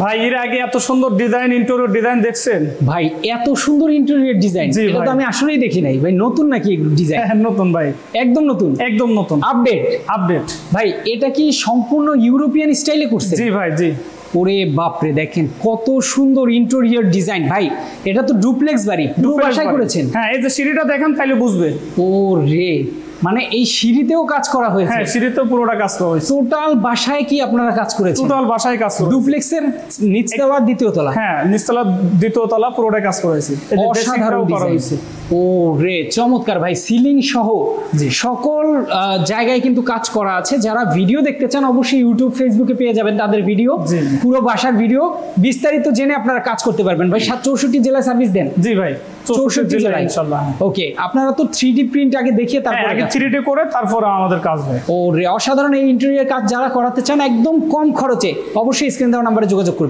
ভাই এর আগে এত সুন্দর ডিজাইন, ইন্টেরিয়র ডিজাইন দেখছেন? ভাই এত সুন্দর ইন্টেরিয়র ডিজাইন, এটা তো আমি আসলেই দেখি নাই ভাই। নতুন নাকি এগুলো ডিজাইন? হ্যাঁ নতুন ভাই, একদম নতুন, একদম নতুন, আপডেট আপডেট। ভাই এটা কি সম্পূর্ণ ইউরোপিয়ান স্টাইলে করছে? জি ভাই জি। ওরে বাপরে, দেখেন কত সুন্দর ইন্টেরিয়র ডিজাইন। ভাই এটা তো ডুপ্লেক্স বাড়ি, পুরো বাসায় করেছেন? হ্যাঁ, এই যে সিঁড়িটা দেখেন তাইলে বুঝবে। ও রে, মানে এই সিঁড়িতেও কাজ করা হয়েছে? হ্যাঁ, সিঁড়িতেও পুরোটা কাজ করা হয়েছে। টোটাল বাসায় কি আপনারা কাজ করেছেন? টোটাল বাসায় কাজ করেছে। ডুপ্লেক্সের নিচতলা দ্বিতীয় তলা? হ্যাঁ, নিচতলা দ্বিতীয় তলা পুরোটা কাজ করেছে। অসাধারণ ডিজাইন। ও রে চমৎকার ভাই, সিলিং সহ সকল জায়গায় কিন্তু কাজ করা আছে। যারা ভিডিও দেখতে চান অবশ্যই ইউটিউব ফেসবুকে পেয়ে যাবেন তাদের ভিডিও, পুরো বাসার ভিডিও বিস্তারিত জেনে আপনারা কাজ করতে পারবেন। ভাই 64 জেলায় সার্ভিস দেন? জি ভাই, 64 জেলায় ইনশাআল্লাহ। ওকে, আপনারা তো 3D প্রিন্ট আগে দেখিয়ে তারপর আগে 3D করে তারপর আমাদের কাজ হয়। ও রে অসাধারণ। এই ইন্টেরিয়র কাজ যারা করাতে চান একদম কম খরচে অবশ্যই স্ক্রিন দেওয়া নম্বরে যোগাযোগ করুন।